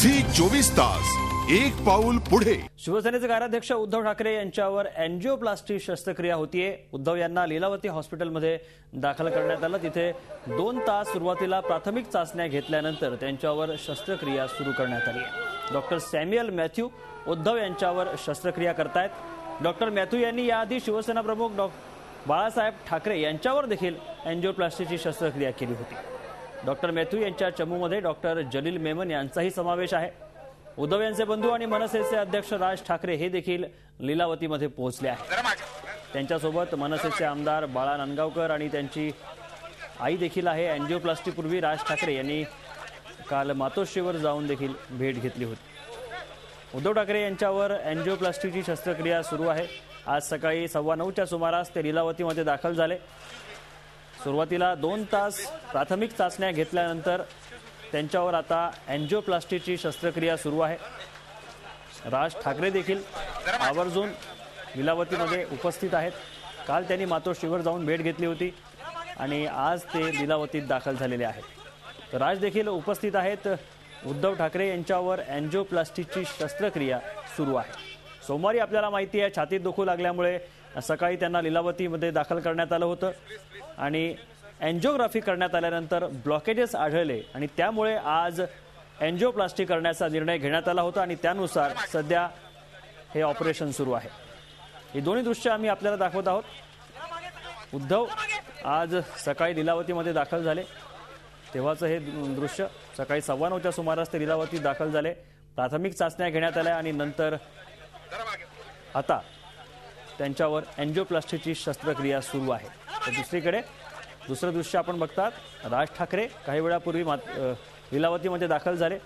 Zee 24 तास एक पाऊल पुढे। शिवसेनेचे कार्याध्यक्ष उद्धव ठाकरे यांच्यावर अँजिओप्लास्टी शस्त्रक्रिया होतीये। उद्धव यांना लीलावती हॉस्पिटलमध्ये दाखल करण्यात आलं। तिथे 2 तास सुरुवातीला प्राथमिक चाचण्या घेतल्यानंतर त्यांच्यावर शस्त्रक्रिया सुरू करण्यात आली आहे। डॉक्टर सॅम्युअल मॅथ्यू उद्धव यांच्यावर शस्त्रक्रिया करतायत। डॉक्टर मॅथ्यू यांनी याआधी शिवसेना प्रमुख बाळासाहेब ठाकरे यांच्यावर देखील अँजिओप्लास्टीची शस्त्रक्रिया केली होती। डॉक्टर मॅथ्यू यांच्या चमूमध्ये डॉक्टर जलील मेमन यांचाही समावेश आहे। उद्धव यांचे बंधू आणि मनसेचे अध्यक्ष राज ठाकरे हे देखील लीलावतीमध्ये पोहोचले आहेत। त्यांच्यासोबत मनसेचे आमदार बाळा नांदगावकर आणि त्यांची आई देखील आहे। अँजिओप्लास्टीपूर्वी राज ठाकरे यांनी काल मातोश्रीवर जाऊन देखील भेट घेतली होती। उद्धव ठाकरे यांच्यावर अँजिओप्लास्टीची शस्त्रक्रिया सुरू आहे। आज सकाळी 9:15च्या सुमारास ते लीलावतीमध्ये दाखल झाले। सुरुवातीला 2 तास प्राथमिक चाचण्या घेतल्यानंतर त्यांच्यावर आता अँजिओप्लास्टीची शस्त्रक्रिया सुरू आहे। राज ठाकरे देखील आवर्जून लीलावतीमध्ये उपस्थित आहेत। काल त्यांनी मातोश्रीवर जाऊन भेट घेतली होती आणि आज ते लीलावतीत दाखल झालेले आहेत। तर राज देखील उपस्थित आहेत। उद्धव ठाकरे यांच्यावर अँजिओप्लास्टीची शस्त्रक्रिया सुरू आहे। सोमवारी आपल्याला माहिती आहे छातीत दुखू लागल्यामुळे सकाळी त्यांना लीलावतीमध्ये दाखल करण्यात आलं होतं आणि अँजिओग्राफी करण्यात आल्यानंतर ब्लॉकेजेस आढळले आणि त्यामुळे आज अँजिओप्लास्टी करण्याचा निर्णय घेण्यात आला होता आणि त्यानुसार सध्या हे ऑपरेशन सुरू आहे। ही दोन्ही दृश्य आम्ही आपल्याला दाखवत आहोत। उद्धव आज सकाळी लीलावतीमध्ये दाखल झाले तेव्हाचं हे दृश्य। सकाळी 9:15च्या सुमारास ते लीलावतीत दाखल झाले। प्राथमिक चाचण्या घेण्यात आल्या आणि नंतर आता त्यांच्यावर अँजिओप्लास्टीची शस्त्रक्रिया सुरू आहे। तर दुसरीकडे दुसरं दृश्य आपण बघतात। राज ठाकरे काही वेळापूर्वी लीलावतीमध्ये दाखल झाले।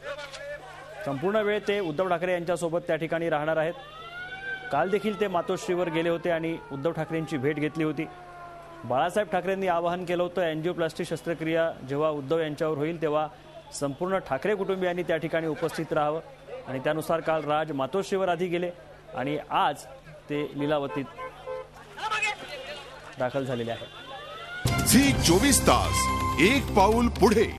संपूर्ण वेळ ते उद्धव ठाकरे यांच्यासोबत त्या ठिकाणी राहणार आहेत। काल देखील ते मातोश्रीवर गेले होते आणि उद्धव ठाकरेंची भेट घेतली होती। बाळासाहेब ठाकरेंनी आवाहन केलं होतं अँजिओप्लास्टी शस्त्रक्रिया जेव्हा उद्धव यांच्यावर होईल तेव्हा संपूर्ण ठाकरे कुटुंबियांनी त्या ठिकाणी उपस्थित राहावं आणि त्यानुसार काल राज मातोश्रीवर आधी गेले आणि आज ते लीलावतीत दाखल झालेले आहेत। झी 24 तास एक पाऊल पुढे।